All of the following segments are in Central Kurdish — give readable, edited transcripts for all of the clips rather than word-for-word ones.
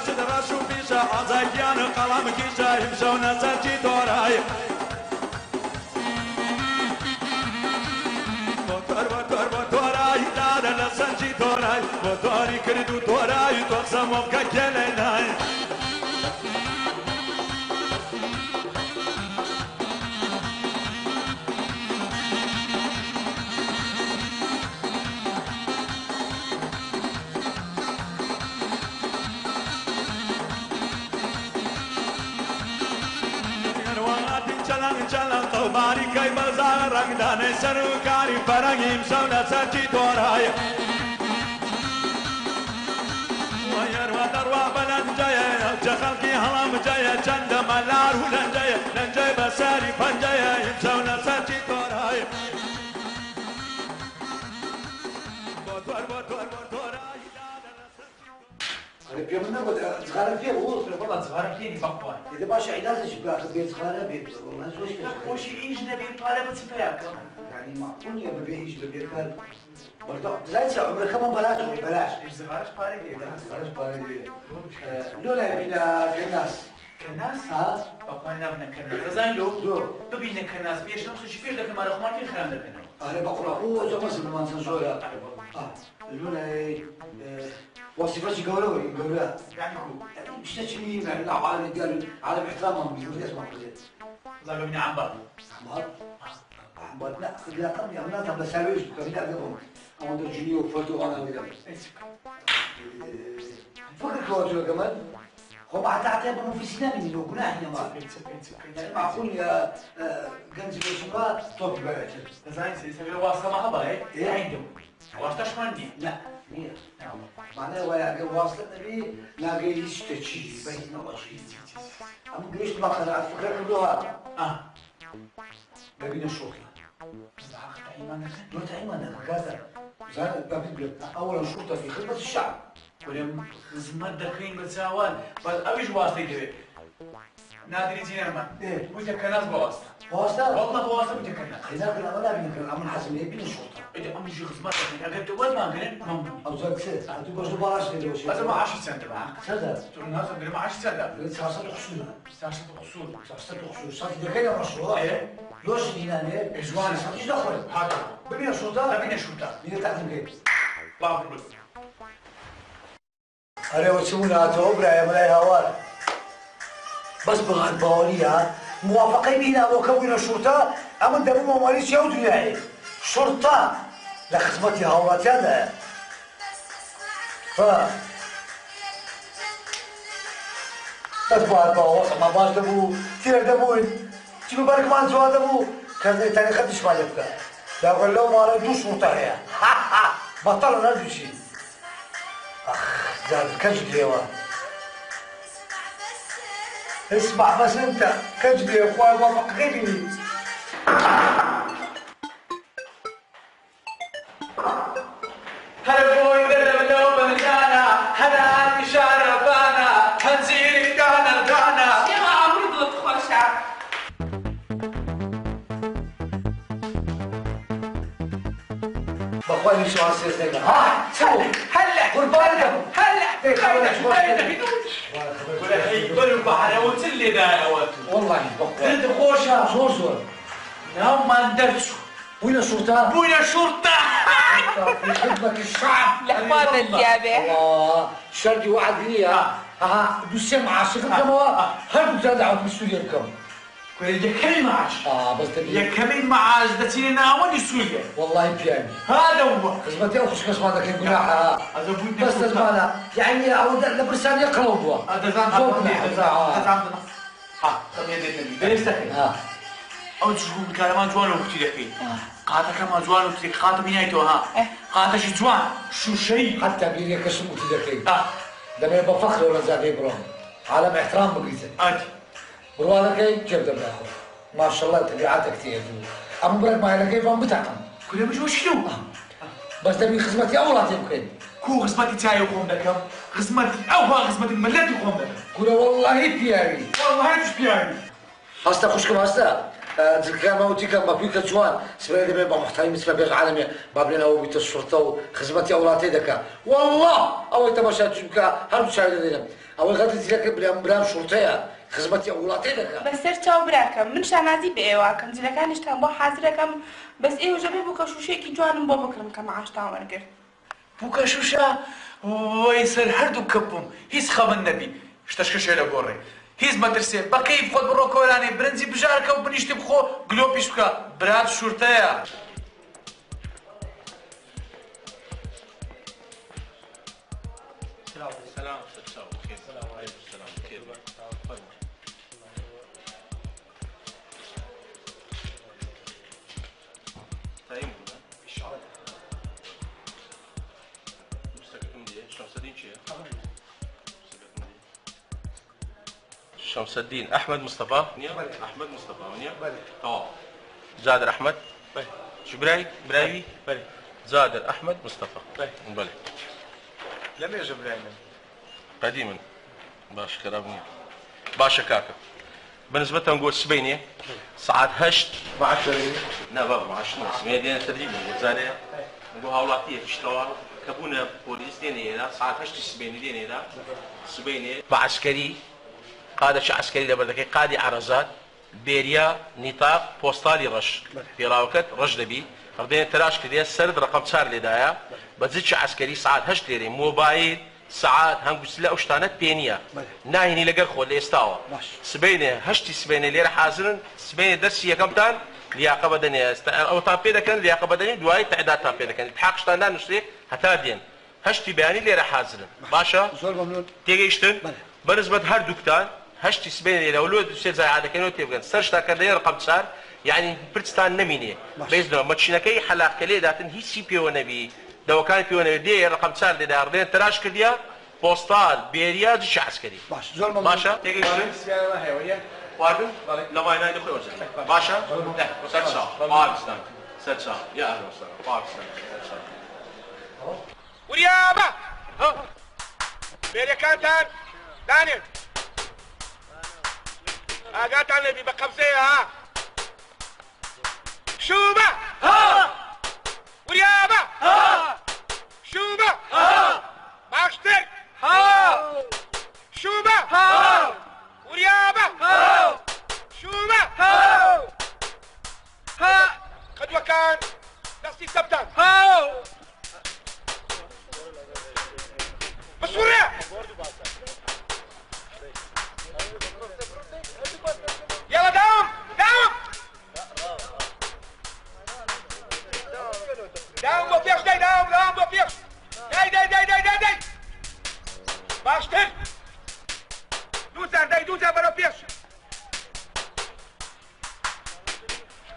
راشد راشو بيشا عزايان قلم كيشا يمشون سنتي دوراي موتور دوراي دار لسنتي دوراي موتوري كردو دوراي توسمو كجليناي چلان طوباری کای بازار رنگ دانه سرکاری فرنگیم شونه سرچی دورای ویر و دروا بلنجه چه خلقی هلم جه چند ملار و لنجه بسری پنجه ایم شونه سرچی دورای غريب يوم نقعد صغار فيه هو والله صغار فيني بقوان إذا باش علاج بقى بيت صغار بيت والله زوج وش يجنا بين طالبة سفياك يعني معقول يا ببي يجي ببيت كان برضه زين عمرك كمان بلاش ايش صغارش باري صغارش باري لولا بينا كناس ها بقوان نبنا كناس زين لو ببينا كناس بيش نفس الشيء فيه لكن ما رخمان في خلال لكنا أنا بقول هو زمان زمان سنزورا لولا وصفاتي قولوا يعني مش تشمي مع العالم قالوا عالم احترامهم يقول اسمع قلت زالوا من عمبر لا لا طب يا ولاد طب بساويش كم قبلهم اما ده جيني وفوتو انا ولا فكر كواتو كمان هو ما تعتبر في سنامي لو كنا احنا ما معقول يا كنز بشمرات توب بقى زين سيسوي واسطة مع باي عندهم واسطة شماني لا معناه ويا واصلة نبي لاقي يشتكي بيتنا وشيء أما قريش ما خلع فكرة كلها ببينا الشرطة دور تعيمانك كذا زين ببينا أولا الشرطة في خدمة الشعب ولم خدمة دخين بتساوان بس أبيش واسطة يدري نادري زينرمان إيه وجه كناس بواسطة واسطة والله بواسطة وجه كناس خذاك أنا ولا بينك أمن حسن يبين الشرطة إذا أمي شو خدمة دخين أقول تود ما قلنا ممكن أو زين كسر أنت بس بلاش كده وشيء بس ما 10 سنة معك سنة تقول الناس قلنا ما 10 سنة قلت ساسة الحصول ساسة الأصول ساسة الحصول ساسة دكينا مشروع إيه لوش هنا نه إجوان إيش دخل هذا ببينا الشرطة ببينا شرطة بينا تعلم كيف بابر بس أنا وسمونا توبرا يا ملاي هوار بس بغاد باوليها موافقين بينا وكوين الشرطة أما دابا ماليش يعودوا يعني شرطة لخدمتي هورات هذا بس بغاد باوليها ما باش دابو تير دابوين تيجي بالك ما نزوا دابو كان تاني خدش مالك لا قال له ما ردوش شرطة هي بطلوا ندو شيء زاد كجد يا اسمع بس انت كجد يا اخوي وافق غيري هلا بوي قرب النوم جانا هلا الإشارة بانا هنزيل كان الغانا يا عمري ضد خوشة بخواني شو عسير ها هلا قربانكم هلا ولا هي البحر وتلي ذا يا ولد والله بخواني انت خوشة زور نعم ما ندرسوا وين الشرطة؟ وين الشرطة؟ في خدمة الشعب لحظة الجابة الله شردي وعد لي دوسي مع شغل كما هل بتدعوا مسؤوليتكم كل يكمل معاش بس تبي يكمل معاش ده تينا وين يسويه والله بياني هذا هو خدمتي أخش كسمة ذاك الجناح بس تزمانه يعني أود لبرسان يقلبوا هذا زان هذا طب يا دنيا ليش تحكي أو تشوفون كلام جوان وقتي لكين قاطع كمان جوان وقتي قاطع بنيته قاطع شو جوان شو شيء حتى بيري كسم وقتي لكين ده ما يبقى فخر ولا زاد يبرم عالم احترام بقيته بروانا كي جبت بأخو ما شاء الله تبعاتك كثير أما برك ما هلا كيف عم بتعقم كلهم مش شنو بس تبي خدمتي أولاد يمكن كو خدمتي تاعي وخوم دكم خدمتي خدمتي ملاتي وخوم دكم كل والله بياري والله مش بيعني هستا خوشكم هستا تلك موتي كان ما فيك جوان سبيل دبي بمحترم سبيل بيج عالمي بابلنا وبيت الشرطة وخدمتي أولادي دكا والله أول تماشى تشوفك هل مشاهد لنا أول غادي تلك برام شرطية خدمتي أولادي دكا بس سرتشاو براكم من شانازي بإيواكم زي كان يشتغل بو حاضركم بس إيه وجبي بوكا شو شيء كي جوان بو بكرم كم عاشتها ورقر بوكا شوشا ويسر هردو كبهم هيس خاب النبي اشتشكش على قوري هيز مدرسة بكيف خد برو كوراني برنزي بجارك وبنيشتي بخو قلوبيش بكا براد شرطية السلام كيف السلام عليكم السلام كيف طيب شمس الدين احمد مصطفى احمد مصطفى تمام زادر احمد شو برايوي زادر احمد مصطفى بله لم يجب لنا قديما باش كرامني باشا كاكا بالنسبه نقول سبيني ساعات هشت بعد لا بابا ما عشنا سبيني دينا تدريب زادة نقول هاولاتيه اشتغل كابونا بوليس دينا ساعات هشت سبيني دينا سبيني بعسكري قادة عسكري لبردكي قادي عرزات بيريا نطاق بوستالي رش في راوكت رش دبي ردين تراش كده سرد رقم 4 لدايا بتزيدش عسكري ساعات هشت ليري موبايل ساعات هم بسلا اشتانت بينيا ناهيني لقر خول استاوا سبينه هشتي سبينه لير حاضرن سبينه درسيه كمتان لياقه بدنيه او تابيدا كان لياقه بدنيه دواي تعداد تابيدا كان الحاق شتاندان نشري هتادين هشتي بياني لير حاضرن باشا زول ممنون تيجي يشتن بالنسبه هر دكتان هشتي سبينه لو لو زي عاده كانوا تيبغن سرشتا كان رقم 4 يعني برتستان نميني بيزنو ماتشينكي حلاق كلي داتن هي سي بي او نبي دو كان بي او نبي دي رقم 4 دي داردين تراش كديا بوستال بيريا دش عسكري زول ممنون باشا تيجي واردن لا ما ينادي خوي باشا لا سرشا باكستان سرشا يا اهلا وسهلا باكستان سرشا وريابا بيريا كانتان دانيال قالت على النبي بقبزيه ها شوبة ها وريابة ها شوبة ها باكستر ها شوبة ها وريابة ها شوبة ها ها قد وكان نفسي سبتان ها بسوريا يلا داوم داوم داوم بوفيش داي داوم داوم بوفيش داي باشتر دوزان داي دوزان بروفيش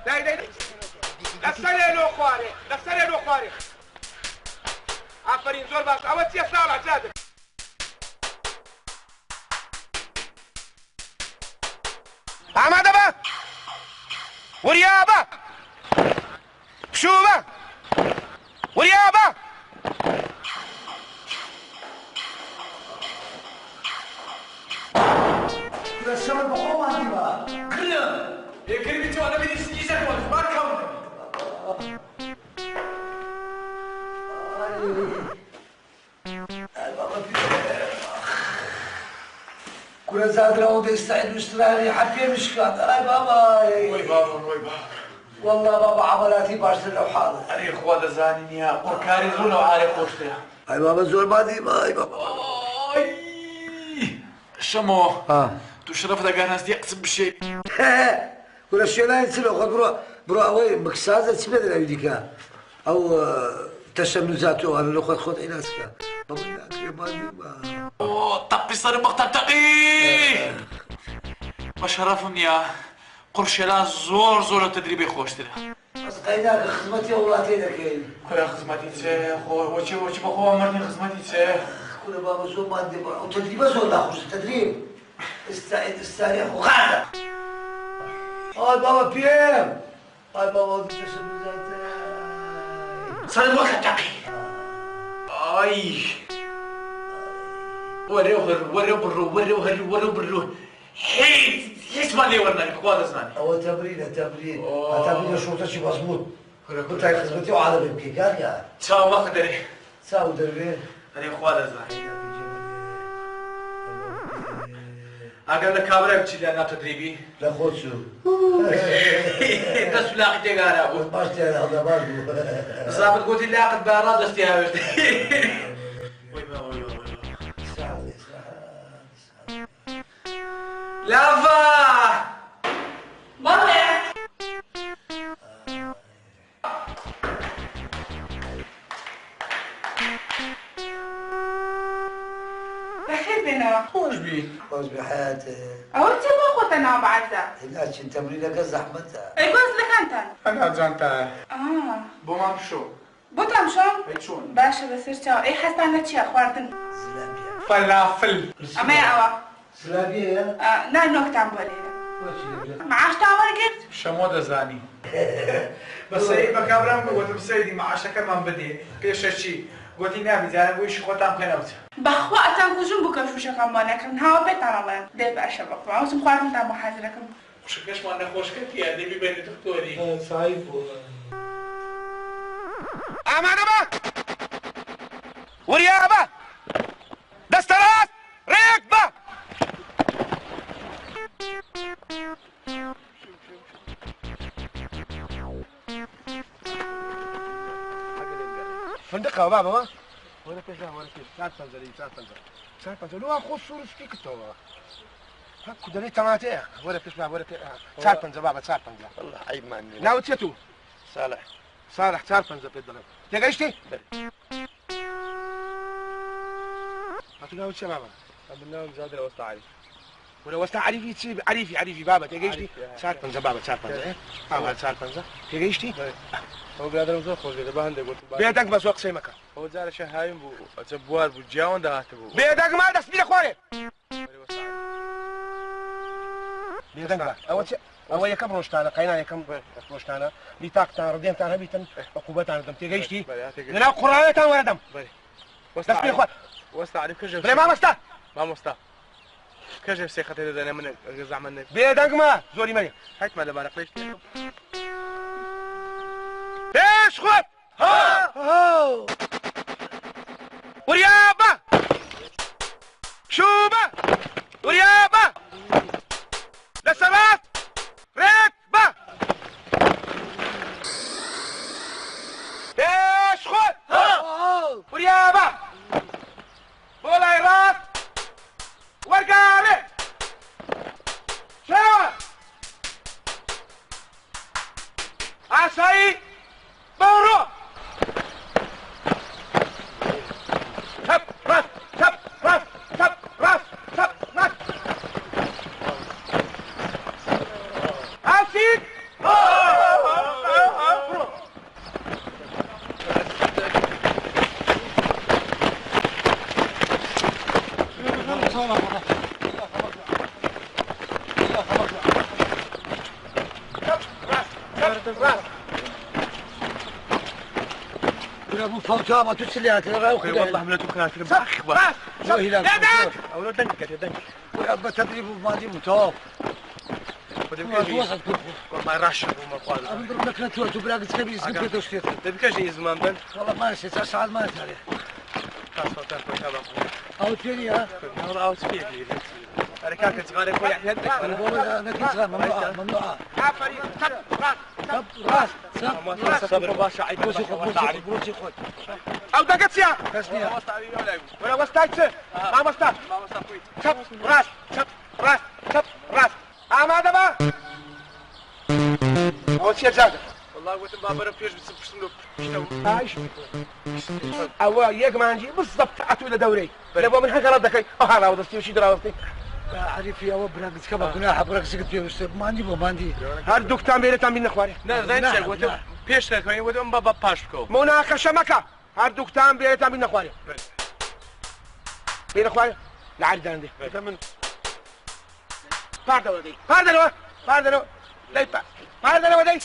داي دستاني لو خواري آفرین زور باش اول 30 ساعة زادت آماده با وريابة شوبة وريابة الشمال بقوم عندي بقى كلنا يا كلمتي وانا بدي سكيزك ولا ما كون كل زاد راود يستعد واشتراني حبي مشكات اي بابا وي بابا والله بابا عملاتي باشتر لو حاضر أري خواد زاني يا قركاري زول لو عارف وشتها اي بابا زول بادي ما اي بابا شمو تو شرف دا ناس دي اقسم بالشيء كل شيء لا ينسلو خد برو اوي مكسازه تسمد لا يديكا او تشنجاته انا لو خد عيناسك بابا لا ما طبي صار مقطعي ما شرفهم يا قرشلا زور تدريبي خوشتله قيداك خدمتي ولاتي داك خويا خدمتي تسي وشي بخو مرتي خدمتي تسي كل بابا زول ما عندي وتدريب زول ناخذ التدريب استريح وقاعده هاي بابا بيام هاي بابا تشنجاته صار الوقت تقي اي وريو برو هیچ من لێ وەرنەگرت خوا دەزانێ. ئەوە تەمرینە تەمرینە شۆرتەشی بەزبوط کوتای خزمەتی و عادە بێ کار چاوەخ دەرێ چاو دەروێ دەرێ خوا دەزانێ. ئەگەر لە کابرای بچیدا ناتە درێبی لە خۆت چوو دەست و لاقی تێگارا بوو. باش تێنە هەڵدا باش بوو زابت گوتی لاقت بارا دەستی هاوێت. لافا بەڵێ بەخێر بێنەوە. خۆش بی. باش بحياتي ئەوە چێ بۆ خۆتە ناو بەعەرزە؟ هلاچین تەمرینەکە زەحمەتە ئەی گۆز لەکانتان؟ ئەنا جانتە بۆ مام بشۆ. بۆتان شۆم؟ ئەی چۆن؟ باشە بەسەر چاو. ئەی حەستان لە چییە خواردن؟ زلابیە فەلافل. ئەمەیە ئەوە زلابیەیە نان نۆکتان بۆ لێرە. معاشتان وەرگرت؟ شەمۆ دەزانی. بەسەری بە کابرام گوتم سەیدی معاشەکەمان بدێ پێشە چی؟ گوتی نابی جارە بۆیشی خۆتان بخێنەوە. بەخوا ئەتان کوژم بوو کە شوشەکەم بۆ نەکەم هاوا بێتانەڵێن دێ باشە بەخوا ئەوسم خواردنتان بۆ حەزرەکەم. خوشەکەشمان نەخۆشکردیە دەبی بێنێت دکتۆری. سایب بوو ئامادە بە وریا بە دەستە ڕاست ڕێک بە فندقەوە بابەوە وەرە پێش وەرە پێش چار پەنجەری چار پەنجە لەوان خۆ سوورشتی کردەوە هەکو دەڵێ تەماتەیە وەرە پێش وەرە پێ چار پەنجە بابە چار پەنجە والله عیبمان نییە ناوت چێت و صالح چار پەنجە پێت دەڵێم تێگەیشتی هاتو ناوت چێ بابە بالنوم زاد الوسط عارف ولا وسط عريفي تسيب عريفي بابا تيجيشتي صار بنزا بابا صار بنزا بابا صار بنزا تيجيشتي هو بيادر مزور خوش ده هنده قلت بيدك بس وقت سيمكا هو زار شهايم بو تبوار بو جاون ده هاتبو بيدك ما دس بيدك خواري بيدك بقى أول يكم روشتانا قينا يكم روشتانا بيتاك تان ردين تان هبيتن عقوبتان دم تيجيشتي لا قرآن تان ولا دم بس بيدك خوار وسط عارف كجف بلا ما مستا ما مستا كجف سيختي ده انا من جزع منك بيدك ما زوري مريم هات ما دبارك ليش ايش خد ها وريابة شوبة وريابة لسبات ركبة ايش خد وريابة بولاي راس ورقالي شوى عشاي بورو تب راس تب راس تب راس تب راس عشيك ابو فوتها ما تسليات والله من كانت باخ يا دك او دنك يا دنك ابا تدريب ما دي متوب وصلت ما رش وما قال اضرب لك نتوه تبراق تخبيز قبل توشتيت تبي كاش زمان بن والله ما نسيت 9 ساعات ما نسيت عليه او ثاني ها او تفيد انا كانت صغيره كوي يدك انا كنت ممنوعه ممنوعه عفري تب راس طب راس صبر باشا عيد بروسي خد او دقت يا تسنيه ولا وستايت ما وستايت تب راس تب راس تب راس آماده با او چه زاده والله قلت بابا فيش بسملو عايش او يك ما نجي بالضبط اتو الى دوري لابا من حق ردك ها ودستي وشي دراوتي عارف يا وبرق كما كنا حبرق سكت في ما عندي ما عندي هر دكتور بيرت من اخواري لا زين شيء قلت بيش لك ودم بابا باشكو مناقشه مكا هر دكتور بيرت من اخواري بين اخواري لا عاد عندي من فاردلو لي فاردلو ودي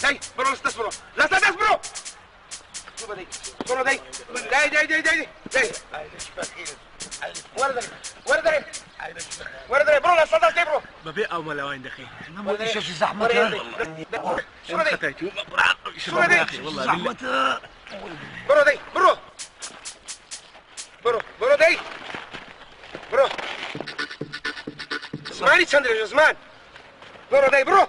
داي برو استثمروا لا تستثمروا شو بدي برو داي ورد برو لا صدق برو ببيع او ملا وين دخيل ما ودي شو زحمة شو دي شو دي والله زحمة برو دي برو دي برو اسمعني تشندر يا زمان برو دي برو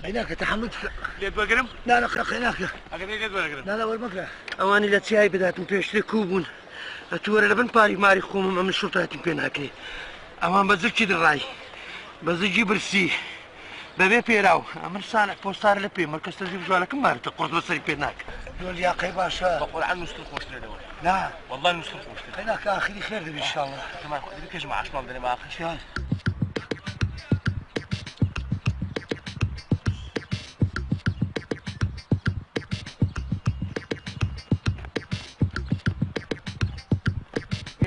هناك تحملت ليت بقرم لا هناك اقدر ليت بقرم لا والمكره اواني لا تسياي بدات بيش لكوبون اتوري لبن باري ماري خوم من الشرطه تمكن هكي امان بزكي دراي بزجي برسي ببي بيراو امر صالح بوستار لبي مركز تجيب جوالك ما تقرط بس بيناك دول يا اخي باشا بقول عنه نسلخ مشكله دول لا والله نسلخ مشكله هناك اخري خير ان شاء الله تمام خذ لك اجمع عشان بدنا ما اخر شو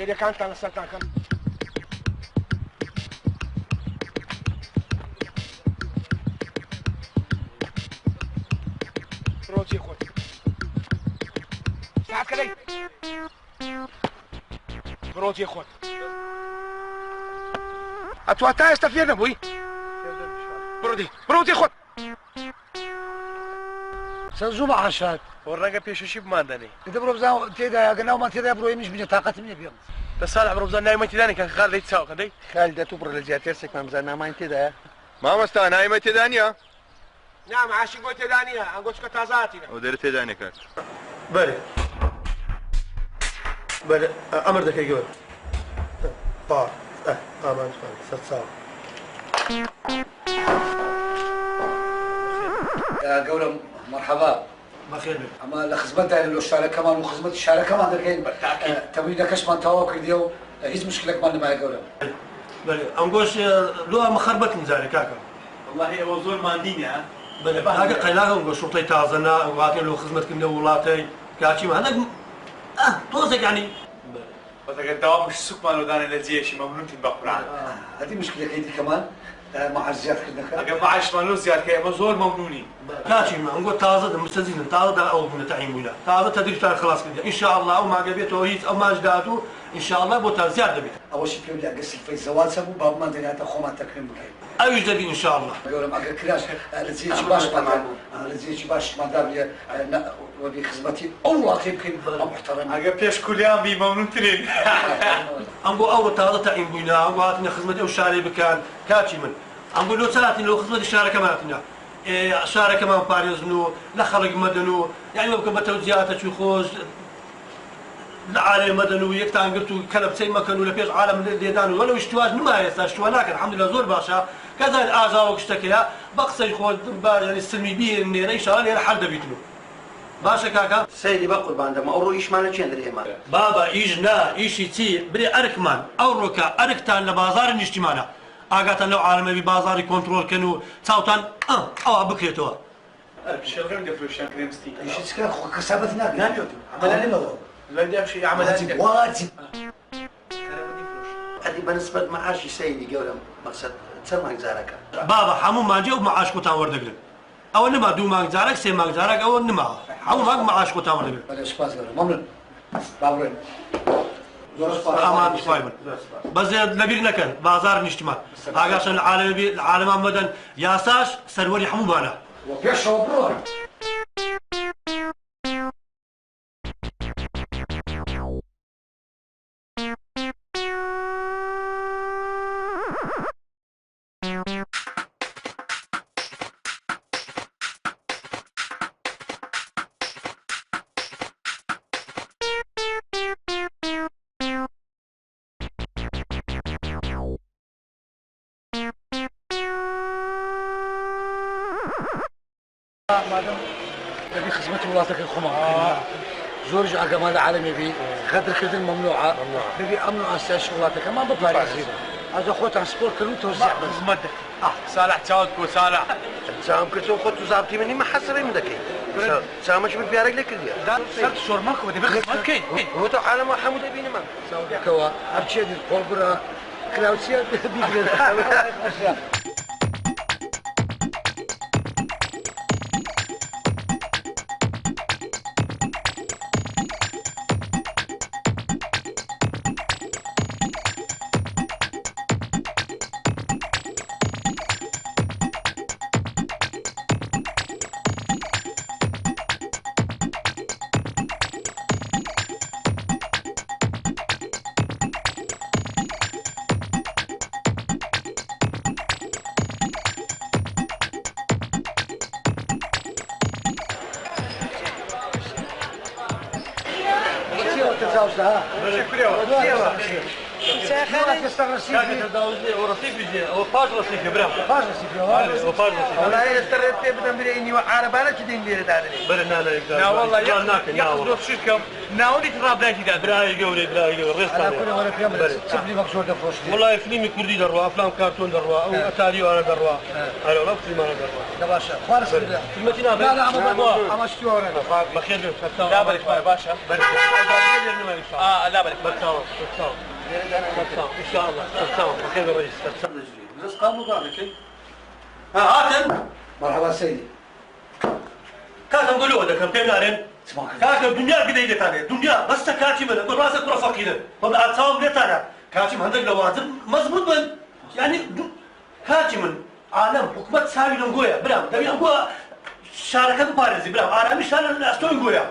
هي كانت على السلطان كم روتي خود ساعات كذي روتي خود اتوقع استفيدنا ابوي برودي خود سنزوم عشان والرقم بيشو شي بماندني انت بروزا تيدا قلنا ما تيدا برو مش بني طاقه مني بيوم بس صالح بروزا نايمتي داني كان خالد يتساوق هدي خالد تبر الجاتيرسك ما مزانا ما انت ده ما مستا نايمة دانيا نعم عاشق قلت دانيا قلت كتازاتي ودرت دانيا كاك بله امر ذاك يقول طار امان ست يا قولهم مرحبا بخير اما لخدمتها الشارع كمان وخدمه الشارع كمان دكين تبي كش ما تواكل ديو هيز مشكلك ما معي قولهم بله انقوش لو مخربط نزاري كاكا والله هو زور مانديني ها بله هذا قيلاه انقوش شرطي تازنا وغاتين لو خدمتك من ولاتي كاتشي ما هذا توزك يعني وتقدر دوام مش سوق مالو داني لزيش ممنون تنبقران هذه مشكله كيدي كمان مع الزياد كنا اگر معاش مالو زياد كي زور ممنوني كاتشي ما نقول تازه مستزين تازه او من تعيين ولا تازه تدريب تاع خلاص كده ان شاء الله او ما قبيته هيز او ما جداته ان شاء الله بو زياده بيت اول شيء بيقول لي اقص في الزواج سبب باب ما دنيا تخو ما تكرم بكاي اي جديد ان شاء الله قولهم اقل كلاش لزيش باش ما لزيش باش ما دام لي ودي خدمتي الله يمكن محترم اگر پیش کلیان بی ممنون ترین انقول اول تازه تعيين بينا وهاتنا خدمه او شاري بكان كاتشي من انقول لو سالتني لو خدمه الشارع كماتنا الشارع كمان باريزنو لا خلق مدنو يعني ممكن بتوزيعات خوز العالم مدنو يكتان قلتو كلب سي مكانو لبيش عالم ديدانو ولو اشتواج نما يسا اشتوا لكن الحمد لله زور باشا كذا الاعزاء واشتكيها بقصي خود يعني السلمي بيه ان ان شاء الله حل دبيتنو باشا كاكا سيدي بقول باندما اورو ايش مالك شندري ما بابا ايجنا ايشي تي بري اركمان اوروكا اركتان لبازار الاجتماعنا اگاتن لو عالمي ببازاري كنترول كانوا تاوتان او بكريتوا شغل دفروشان كريمستي ايش تسكر كسبتنا نانيوتو عملنا له لا دي شيء عمل واجب هذه بالنسبه معاشي سيدي قولهم مقصد تسمع زارك بابا حمو ما جاوب معاش كوتان وردقلن او نما دو مانك زارك سي مانك زارك او نما حمو ماك معاش كوتان وردقلن ولا سباس ممنون بابرين امان شوي بس نبينا كان بازار الاجتماع اگاشن العالم مدن ياساش سروري حمو بانا وبيش برو مادام هذه خدمة ولاتك الخمار زورج على جمال العالمي بي غدر كذا ممنوعة بيجي أمنوا أساس شغلاتك ما بطلع يصير هذا خو ترانسبورت كله توزيع بس خدمتك صالح تعود كو صالح سام كتو خدت زابطي مني ما حصري من ذاك سام شو بيارك لك اليوم صرت شور ماكو بدي بخدمت كاين هو تو عالم حمود بيني ما كوا أبشر القبرة كلاوسيا بيجي تزاوجت ها باش رصيف برام باش رصيف والله استريت بدم بريني وعربانه كدين لي داري برنا لا والله ياخذوا شركه ناولي تراب داكي دار براي قوري ريس انا كل وانا في يوم سبني مقصور دفوش والله فيلم كردي دروا افلام كرتون دروا او اتاري وانا دروا انا ولا فيلم انا دروا ده باشا خالص كلمتنا لا لا اما شتي ورا بخير لا بارك يا باشا لا بارك ان شاء الله تمام بخير الرئيس رزق مبارك هاتن مرحبا سيدي كاتم قولوا هذا كم تنارين كاتم دنيا قد يجي تاني دنيا بس كاتي من أقول راسك كرة فقيرة طب أتصاوم ليه تانا كاتي من عندك لوازم مزبوط من يعني كاتي من عالم حكومة سامي لنقويا برام تبي أقوى شاركة بارزي برام أنا مش أنا أستوي نقويا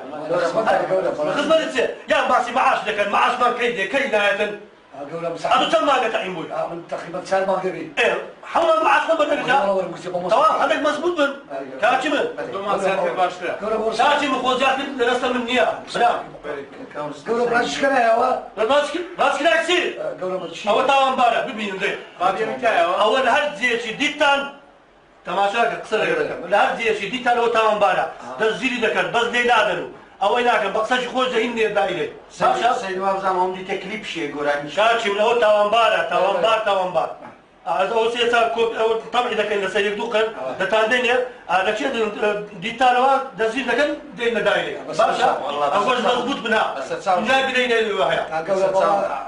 خدمة لسه يا باسي معاش لكن معاش ما كيدي كيداية هذا كم ما قطعين بوي تقريبا سال ما قبل إيه حول معاش ما بدنا تمام عندك مزبوط من كاتي من ما زال باشا كاتي من خوزات لنسل من نيا برام قولوا براش كنا يا وا ماسك عكسي قولوا ماشي أول تاوان بارا ببينوا ده بابي متاعي أول هرد زيشي ديتان تماشاك قصر الهرد زيشي ديتان أو تاوان بارا دزيري ذكر بس ليلا دنو أو هناك بقصش خوز إني دايله ساشا سيد وابزام هم دي تكليب شيء قراني كاتي من أول تاوان بار أو سياسة كوب أو طبعا إذا كان سيد دوقن دتاندينيا على شيء ديتانوا دزير لكن دينا دايله باشا أقول مضبوط بنا لا بدينا الواحد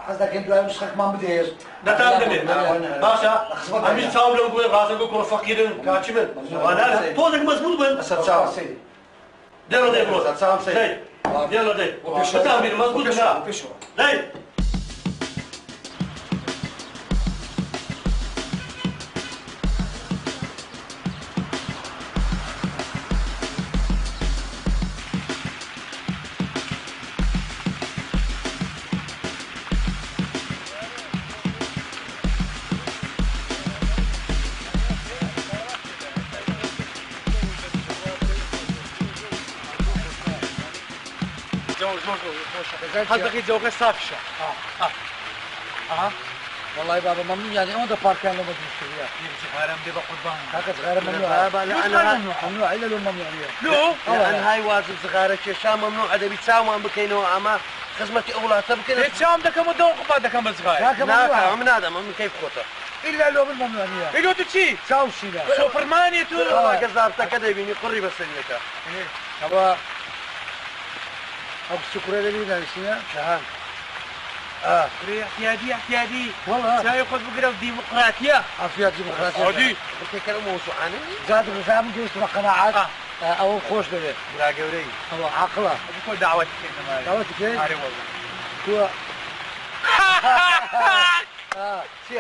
حسنا كنت مش خك ما بديش دتاندينيا باشا أمي تصاوب لهم قول راسك كل فقيرين كاتي من وأنا توزك مضبوط بن ساتساو سيدي ديرو دي برو ساتساو سيدي ديرو دي بتعمل مضبوط بنا لا حضرتك جوك صافشة والله بابا ممنون يعني اون ده بارك كان لما تشتريها يمشي غير مدي بقربان هكذا غير ممنوع بابا لا ممنوع الا لو ممنوع لو لأن هاي واجب صغارة شام ممنوع هذا بيتساوى بكينه أما خدمتي أولاد تبكي الشام ده كم دوق بعد كم صغير هكذا ممنوع من هذا من كيف خوته الا لو بالممنوعيه إلو تشي ساو شيء سوبرمان يتو كذاب كذا يبيني قري بس سنيته هو أبو السكرية اللي بينا نسينا شهان احتيادي والله سيأخذ بقرة ديمقراطية عافية ديمقراطية عادي بتكلموا وسوحاني زاد الرسام جيش قناعات أو خوش لله بلا قوري هو عقله بكل دعوتك دعوتك ايه؟ هاري والله هو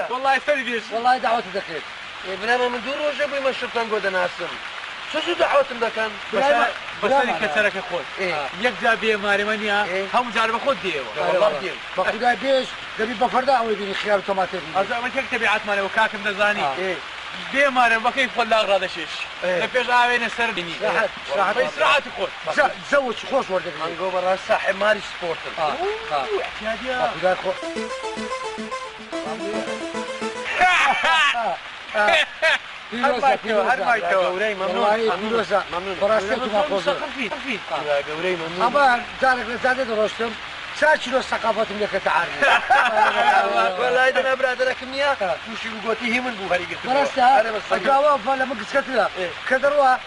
والله يستلبيش والله دعوتك دخيل ابننا من دور وجبي ما شفتن قد ناسم شو دعوتهم ده كان بس أنا كسرك أخوي يكذا بيه مارمانيا هم جارب خود ديه والله ديم بخدا بيش دبي بفردا أو يبيني خيار توماتي أزا من كيك تبعات ماله وكاكم دزاني بيه مارم بكيف خد لاغ هذا شيش نفيش عاوين السر ديني بس راحت أخوي زوج خوش وردك نقول برا الساحة ماري سبورت احتيادية بخدا خو قوري ممنون ممنون براستي ما خوزه قوري ممنون أما ذلك لزادة درستم ساشلو الثقافات اللي كتعرف والله إذا برادرك منيا وشي بقولتي هي من بوهري قلت براستا الجواب فلا ما قسكتها كدروا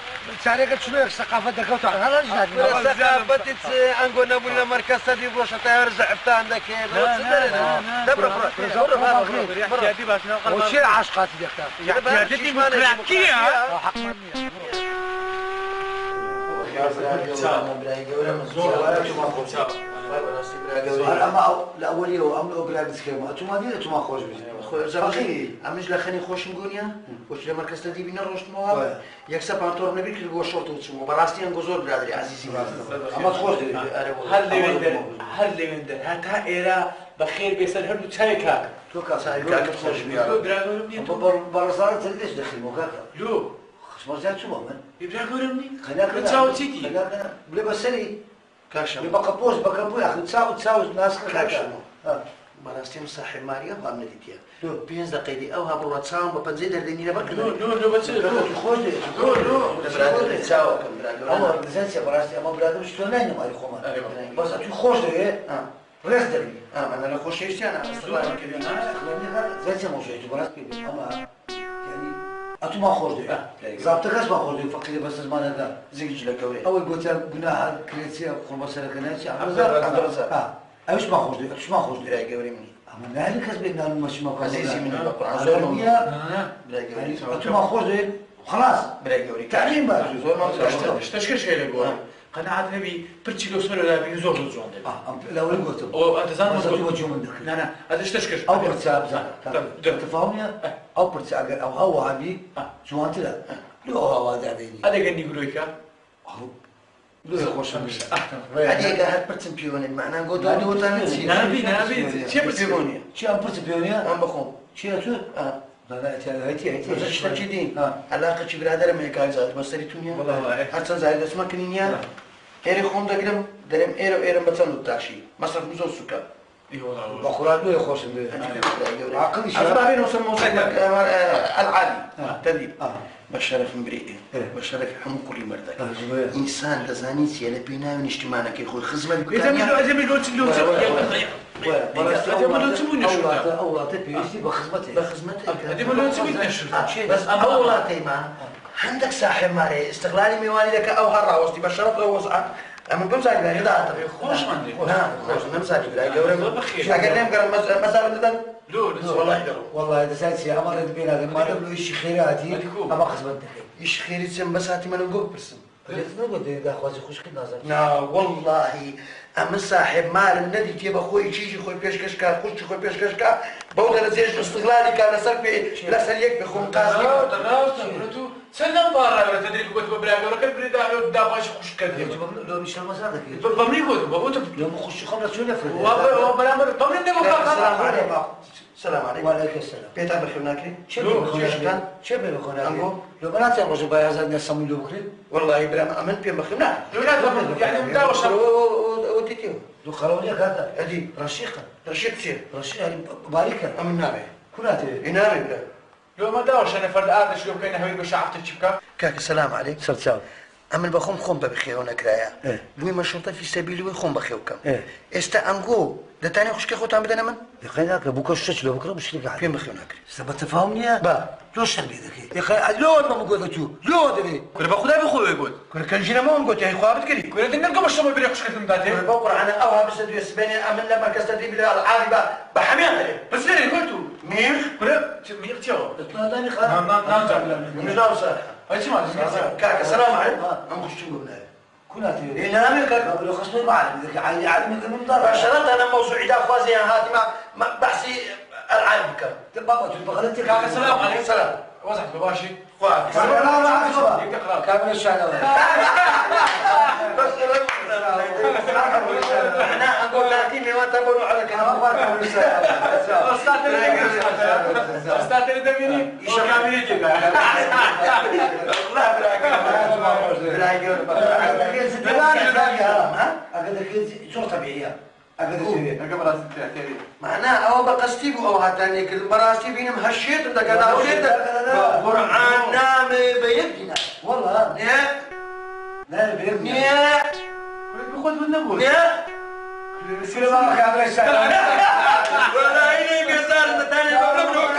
سارقت شنو الثقافة دكتور هذا جداد الثقافة أنقول نبونا مركز صدي بروشة ترجع بتاعن ذاك دبر احتيادي باش نقل وشي عشقات ديك احتيادي ديمقراطية اما الاوليه وامن بلاد سكيما انتم ما انتم خوش اخي امش لخني خوش نقوليا وش لمركز تدي بينا روش مو يكسب انطور نبي كل جو شورت وتسمو براستي انغزور برادري عزيزي اما خوش هل لي من ده هتا إيرا بخير بيسال هردو تشاي كاك تو كاساي كاك خوش بيا برصار تلدش دخل موكاكا لو خش مرزات شو من يبرا قولمني خلاك تشاو تيكي بلا بسري كاشم بقبوش يا اخي تساوي الناس كاشم بەڕاستیم صاحب ماریە هەڵام نەدیتە 5 دقەی ئەو هەبوو ڕەچاوم بە پەنجەی دەردەنیرە بەڕاستی ئەمە برادر شتۆ ناینەماری خۆمان بەس توی خۆش دەوێت ڕێز دەبی ئەمانە لە خۆشەویستیانە زەچ مۆژێت بەڕاست پێ ئەمە ئەتوما خۆش دەوێت زابتەکەشمان خۆش دەوێت فەقیرە بە زمانەدا زیگی لە گەورەی ئەوەی گوتیان گوناها کرێتیە خۆمەسەرەکە ناچی ئەوشمان خۆش دەوێت ئەوشمان خۆش دەوێت گەورەی منی ئەمە نالی کەس بێت نان مەچمەکە عزیزی منی بە قورئان زۆر ئەتوما خۆش دەوێت خلاص برای گەوری تعلیم باش زۆر شتەشکەش هەیە لە گۆڕم قەنەعات هەبی پرچی لەو سەرە لابی زۆر جوان دەبێت لەوەی گوتم ئەتەزانم وەجو من دەکرد نه ئەدە شتەشکەش ئەو پرچە بزانە تفاهمیە ئەو پرچە ئەگەر ئەو هەواهابی جوانترە لۆ هەوادادەینی ئەدەگەنی گرۆیکە لۆی خۆشم ئەدێگە هەر پرچم پیوەنێت معنان گۆدانی وەتانە چی نابی چێ پیوەنیە چی ئەم پرچە پێونیە ئەم بخۆم چیە تو شتێکی دین علاقەی برادرم هەیە کاکزاد بەسەری تونیە هەرچەند زای دەچمەکردنیە ئێرە خۆم دەگرم دەرێم ئێرە و ئێرە بەچەند و تاشی مەسەرم زۆر سوکە بە قورات لۆی خۆشم العادي تدريب بشرف امرئ بشرف حمو كل مردك انسان دزاني سي لا بينا من اجتماعنا كي خوي خزمه بس اولاتي ما عندك ساحر ماري استغلالي ميواني لك او هالراوستي بشرف لو وسعت اما بمزاج لا يدا خوش مندي خوش نمزاج لا جورم اگر نم قرن مساله بدن والله اذا سالتي امر بينا ما دبلو شي خيراتي اما خصبت ايش خيري تسم بساتي ما نقول برسم دا خوازي خوش كنا زين لا والله اما صاحب مال النادي كيف اخوي شيء خوي بيشكش كا خوش خوي بيشكش كا بوضع زيش استغلالي كان سلبي لا سليك بخون قاسي سلم بارا ولا تدري قلت ببراغ ولا كل بريد دا باش خوش كدي لو مش المساعدة كده بمني قلت بقول لو مخش خمرة شو نفرد وبلا مر طمن انت السلام عليكم السلام عليكم وعليكم السلام بيت عم بخير ناكري شو بخوناكي لو بنات يا رجل باي هذا الناس سموا له بخير والله بلا امن بي بخير نعم يعني مداوش وديتيو لو خلوني هذا ادي رشيقة رشيق يعني باركة امن نابي كلاتي ينامي بلا لو ما داوش انا فرد ادش لو كاين هوي بشعفتك شبكه كاك السلام عليك سرتاو امن بخوم خم بخير ونكرايا لوي ما شرطه في سبيل وي خم بخيوكم استا انغو ده تاني خوش كيخو تام بدنا من يخيناك بكره شتش لو بكره مش لقاعد فين بخيو ناكري سبت تفهمني با لوش شربي ذكي يا اخي لو ما بقول لك لو دري كل باخذها بخوي يقول كل كان جينا ما نقول يا اخويا بتكري كل بدنا نلقى مش ما بريق شكل مباتي كل بقرا انا اوها بس دو يسباني امن لا مركز تدريب العادي بحميها بس ليه قلتوا مير كل مير تيو اطلعني خلاص مش دارس هاي ما كاك السلام عليكم ام خش تقول كلاتي ينامي كاك لو خصني معلم ذكي عادي من ضرب شرط انا موضوع دا خوازي هاتي ما بحثي العاب بك بابا تبغى غلطتك كاك السلام عليكم سلام وضعت بباشي خوات كامل الشارع بس انا اقول لك مي وانت تقولوا على كلام استاذ الدميني شكامل يجي لا شو طبيعيه معناه او بقستي او هاتاني كل مراسي بينم هالشيت انت قاعد اقول قران نام بيدنا والله لا بيدنا بخذ من نبوه يصير ما كامل الشارع ولا هي بيزار ثاني مبروك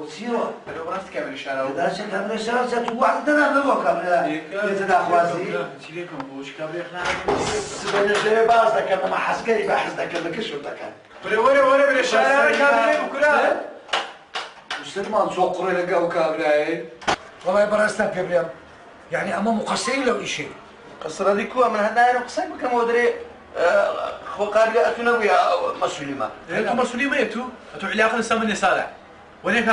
سيرو لو راس كامل الشارع لا شك كامل الشارع واحد انا بقول كامل يتداخوازي تشيلكم بوش كامل احنا سبنا جاي بازك انا ما حسكري بحسك لك شو تكان ولا بالشارع كامل بكره مسلمان سوقر لقاو كامل والله براسنا بيبريم يعني اما مقصرين لو شيء قصر هذيك من هنا قصيب كم ودري قابل اتنوي مسلمه انتم مسؤولين ما انتم انتم علاقه لسه صالح وين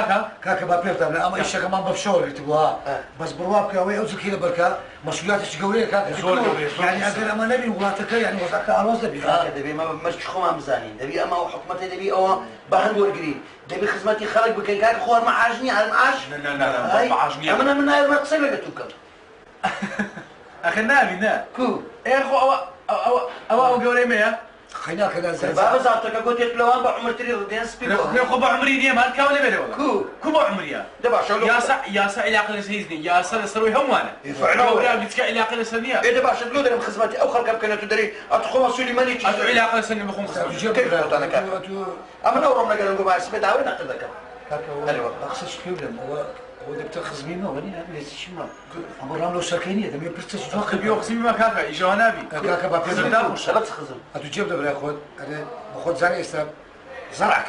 كاكا ما بيفهم اما ايش كمان بفشور تبغاها بس بروابك وين اوزك هنا بركه مسؤولياتك قويه كاكا يعني اقل اما نبي ولاتك يعني وزعك على وزن دبي ما مش خو مزانين دبي اما حكمتي دبي او بهند ورقري دبي خدمتي خرج بكن كاك خوار معاجني على المعاش لا معاجني انا من هاي ما تصير لك توكل اخي نابي نا كو يا اخو او قولي ميا خينا كذا زين بابا زابطك قلت لوان بعمر تري ردين سبيكو يا اخو بعمري دي ما كاولي بيري والله كو بعمري دابا شو يا سا الى عقل سيزني يا سا سروي همانه يفعلوا ولا قلت الى عقل سنيه ايه دابا شو دلو خزمتي او خلق كانت تدري ادخل سليماني ادعو الى عقل سنيه بخون خصم كيف انا كان اما لو رمنا قالوا نقول مع السبيت عاود نقدك ايوه اخصش كيولم هو دكتور خزمي ما وني ليش شما ابو راملو سكينيه دم يبرتش اخي بيو خصمي ما كافه يجوا نابي كاكا بابا شبت خزم اتجيب دبر ياخذ انا باخذ زاني استلم زرعك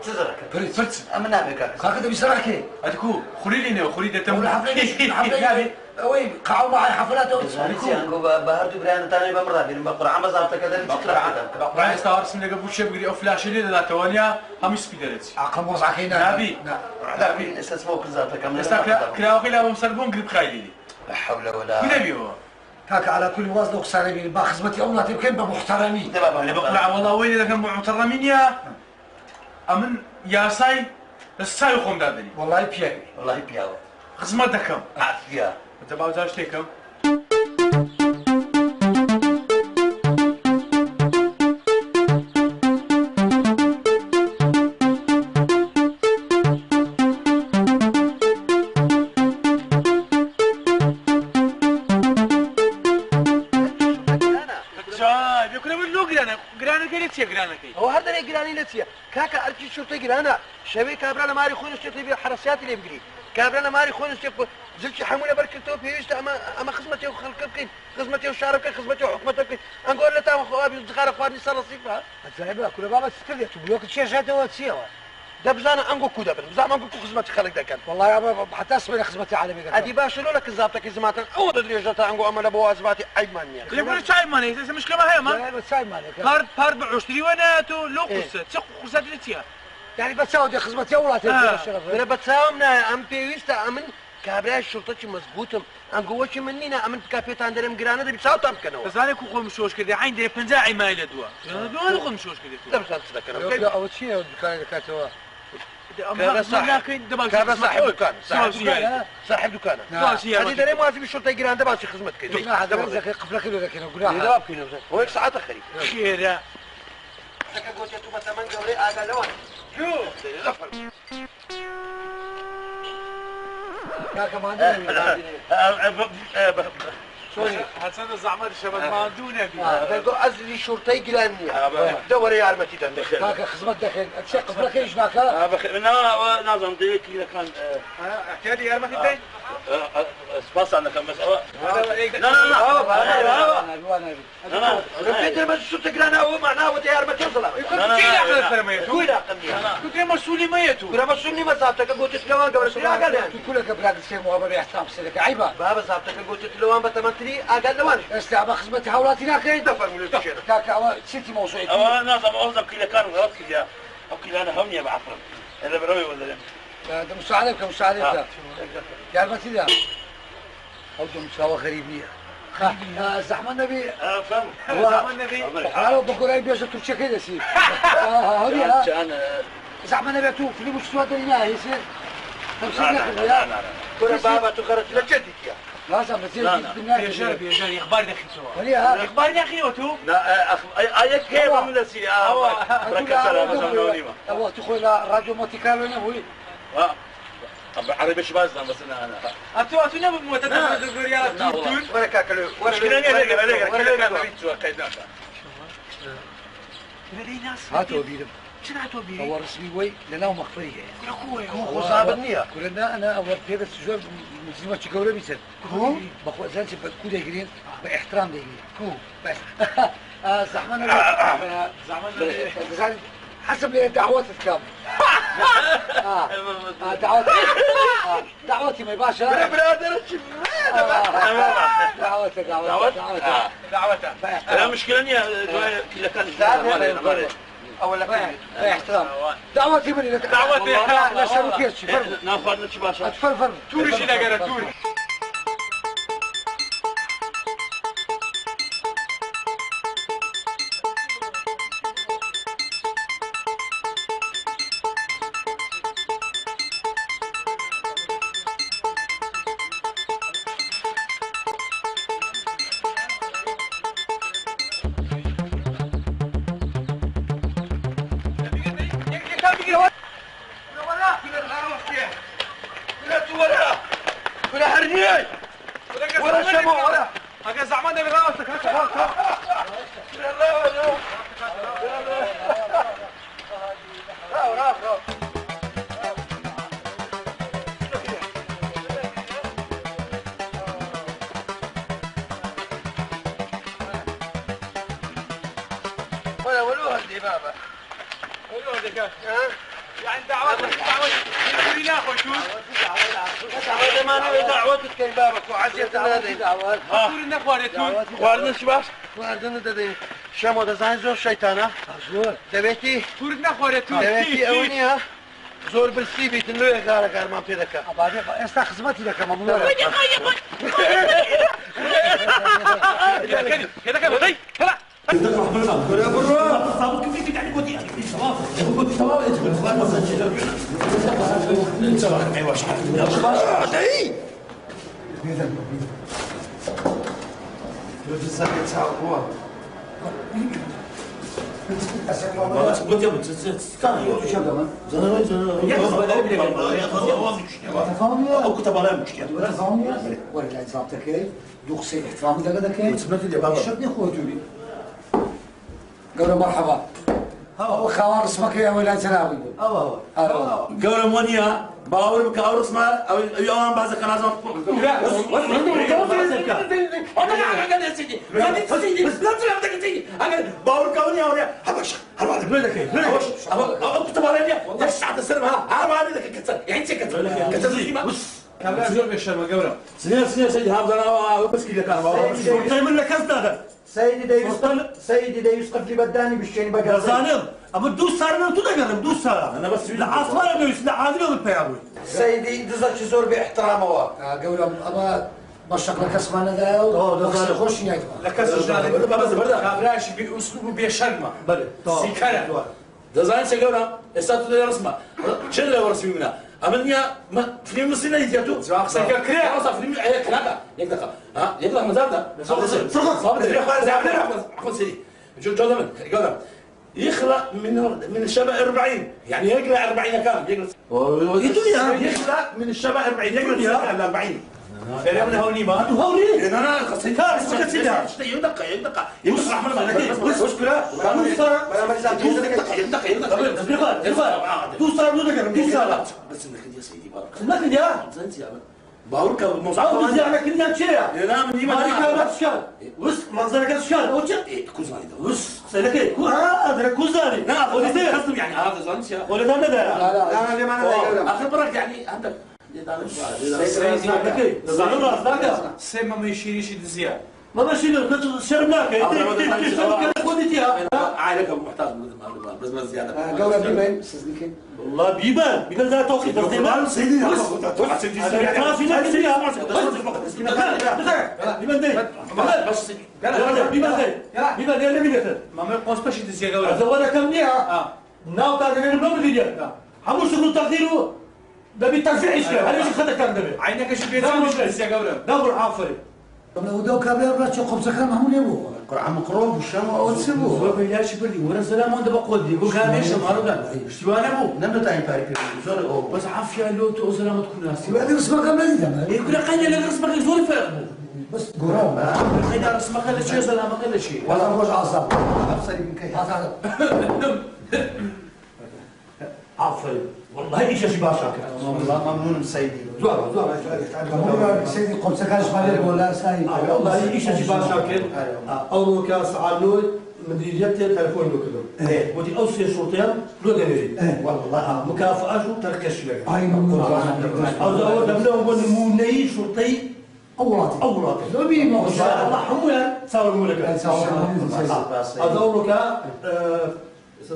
تزرك فريت اما نابي كاك كاكا دبي زرعك ادكو خلي لي خلي ده ولا حفله وي قاعوا معي حفلات زانيتي انكو بهرت بريان ثاني بمرة بين بقرا عم زابطك هذا راح يستوار سن قبل شيء بقري او فلاش لي لا توانيا هم سبيدرتي عقم وضعك هنا نابي نابي استسموك زابطك كم استاك كراو خلا بمسلبون قريب خايلي لا حول ولا من ابي هو كاكا على كل وزن وقصاني بين بخدمتي اولاد يمكن بمحترمين انا بقرا والله وين اذا كان محترمين يا امن يا ساي الساي يخون دادني والله بياوي والله بياو خدمتكم عافيه انت باوزاش تيكم هو هذا اللي جراني لتيا كاكا أركي شرطة جرانا شبيه كابرانا ماري خون استيقظ بيه حرسيات اللي بقري كابرانا ماري خون استيقظ زلت حمولة بركتو بيشت أما خدمتي وخلقك خدمتي وشاركك خدمتي وحكمتك أنقول لتا أخوابي زخار أخواني صار صيفها الزعيبة كل بابا تستريح تبلوك تشيشات واتسيوا ده بزانا أنقول كودا بزانا أنقول خدمتي خلق ده كان والله يا بابا حتى اسمي خدمتي عالمي أدي باشلو لك زابتك زماتن أو تدري جاتا أنقول أما لبوا أزباتي عيب مانيا اللي بقول شاي ماني مش كما هي ما لا ساي مالك بارد بعشري وناتو لو قصة تسق قصة لتيا يعني بتساوي خدمتي اولاد أنا بتساومنا أم بيويستا أمن كابراي الشرطة مزبوطم أنقول وش منينا أمن كافيت عندنا مجرانا ده بتساوي تامكنوا بس أنا كوخو مشوش كده عين دي بنزاعي ما إلى دوا أنا كوخو مشوش كده ده بس هتذكر لا أول شيء الدكان كاتوا كابرا صاحب دكان صاحب دكان هذه دري مواسم الشرطة يجري عنده باش خدمت كده هذا رزق قفلك له لكن أقول لها لا بكينه هو ساعات أخري خير سكا قلت يا توبة ثمن جوري أجا لوان شو كاكا ما عندي سوري حسن الزعمات الشباب ما عندونا بقول أزلي شرطة يجري دوري يا عرمتي ده كاكا خدمت دخل أتشق قفلك إيش معك انا نازم ديك اللي كان احتياطي يا عرمتي بين سباس انا كان بس لا ربيت بس شو تقرانا هو معناه ودي عرمتي وصل كنت كيل عقل الفرميتو وين عقلني كنت مسؤولي ميتو كنا مسؤولي ما صابتك قلت تلوان قبل شو قال يعني كلك بلاد السيم وهذا يحترم سلك عيبة بابا صابتك قلت تلوان بتمنتري أجا لوان استعب خدمتي حولاتي لكن دفر من الشيء كاكا ستي موضوعي انا نازم اوزم كذا كان غلط كذا او كذا انا همني بعفرم اذا بروي ولا لا ده مساعدك مساعدك يا المتي ده أوجه مساواة غريبية زحمة النبي فهم زحمة النبي أنا بقول أي بيجي ترشة كده سي هذه انا زحمة النبي تو في مستوى الدنيا يصير لا كنا بابا تخرج لجدك يا لازم بتصير يا جارب يا جاري اخبار داخل سوا وليها اخبار داخل وتو لا ايك كيف من السي ركز سلام وليمه أبغى تدخل راديو مونتي كارلو نبوي عربي شباز بس انا اتو نبغى متدخل الريال تون ولا كاكلو ولا كذا بيتوا كذا لدي ناس هاتوا بيدم شنو هاتوا بيه هو رسمي وي لنا مخفرية هو صعب النية كلنا أنا أول كده السجون مزيمة تشكوله بيسن كو بقول زين سب كو دايرين باحترام دايرين كو بس زحمنا حسب لي دعوات الكام دعوتي ما يباشا برادر دعوته لا مشكلة اني كذا كان أولا احترام دعوتي مني لك دعوتي لا شركيش ناخذ نتشباشا اتفرفر توري شي لا توري مو ولا هكا زعما انا غاوتك هكا ولا ولو هدي بابا ولو هدي كاش يعني دعوتك دعوتي ناخذ شو دعوة ما انا دعوتك يا بابك وعزيت هذه دعوات قول لنا خوارتون خوارتن شباش خوارتن ددي شمو دزاين زور شيطانه زور دبيتي قول لنا خوارتون دبيتي اوني ها زور برسي بيت انه يغار غار ما بيدك ابادي استا خدمتي لك ممنوع كده كده بدي هلا يا برو صابك كيف يعني ودي قولوا مرحبا خوار اسمك يا ولا تناوي قولوا مونيا باور بكاور اسمه او يوم بعد كان لازم باور كوني يا حبش هروح بلدك ليش ابو كنت بالي ليش ساعه السلم ها ما بدك كتر يعني انت كتر زي ما كابتن زور بيشرب قبره سيدي هذا بس كذا كان من لك هذا سيدي دا يسقف لي بداني بالشين بقى زانم اما دوس صار انا تقرب دوس صار انا بس العاصمه انا لا عادي ولا بيابوي سيدي دزك زور باحترامه قولهم ابا مشق لك اسمعنا ذا خوش نيت لك اسمعنا بس كابراش باسلوب بيشرمه سيكره دزاين سيقولا استاتو دي رسمه شنو ورسمي منها امنيا ما فيلم مسينا يجاتو سيكا كريا خلاص فيلم اي كناكا يقدق ها يقدق مزارده صابت عفوا سيدي جو زمن يقول يخلق من الشبع 40 يعني يقلع 40 كامل يقلع يخلق من الشبع 40 يقلع 40 فيلمنا هوني ما هوني انا قصيت يدق يمس رحمه الله عليك بس كده دوسر دوسر بس انك يا سيدي بارك انك يا انت يا باورك موصعب يا انا كنا تشيا انا من ديما ما شال وس منظرك شال او كوزاني وس سلك هذا كوزاني لا قصدي يعني هذا زانسيا ولا ده لا لا ما اخر برك يعني عندك سيما ما يشيريش الزياد ما ماشي شربناك عائلك ابو محتاج بس ما زياده قولوا بيبان استاذنك والله بيبان ذا توقيت بيبان سيدي ما يقص باش يدزي قولا زوانا كم نيها ناو تاع النوم دي حمو شغل تقديره ده بالترفيع يشكل هل يجي خدك كان ده عينك ايش بيدزي قولا دبر عافري ودو كابير لا تشوف سكر محمود يبو قرعه مقروب والشام او تسبو هو بيلاش بدي ورا سلام وند بقول يقول كان ايش ماردا اشتوانه ابو نمت تاع بارك زور بس عافيه لو تو سلامه تكون ناس بعد اسمك قبل دي يقول قال لك اسمك زول فاهم بس قرام هيدا اسمك قال شيء سلامه قال شيء ولا مش عصب ابصري من كي عافري والله ايش باشا والله ممنون سيدي زور سيدي قم سكاش مالك ولا ساي والله ايش باشا اول كاس علوي مديرية تلفون لكلهم ودي اوصي شرطين لو دليل والله مكافأة شو تركش لك اي ممنون اول دبلهم موني شرطي اوراتي لو بي ما شاء الله حمولا صار مولك ادورك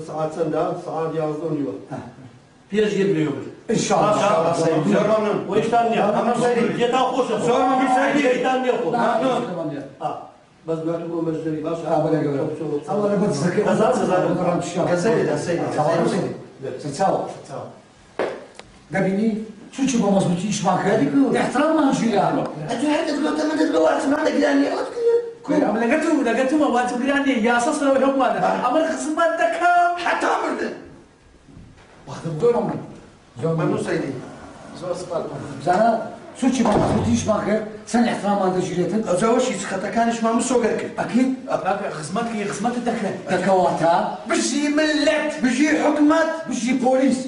ساعات سندا ساعات يعرضوني بيرج يجيب لي ان شاء الله سيدي وايش ثاني اهم سيدي جيت اخوش صار في سيدي ثاني اخو بس بيعتبروا مجدري باشا ولا قبل اول بس زكي كسيدي سيدي تتساوى قبلني شو تشوفه مظبوط ايش معك هذيك احترام شو يعني انت هذا تقول تم تقول ما عندك يعني كل لقيته ما وانت قراني يا صصر وهم انا امر خصم بدك حتى عمرنا واخذ بدونهم ممنون سيدي زانا سوچی مامۆستاییشمان کرد چەند احترامان دەگیرێتن ئەوجاوەشی خەتەکانیشمان سۆگەر کرد ئەکید خزمەت دەکرێت دەکەواتە بژی ملت بژی حکومەت بژی پۆلیس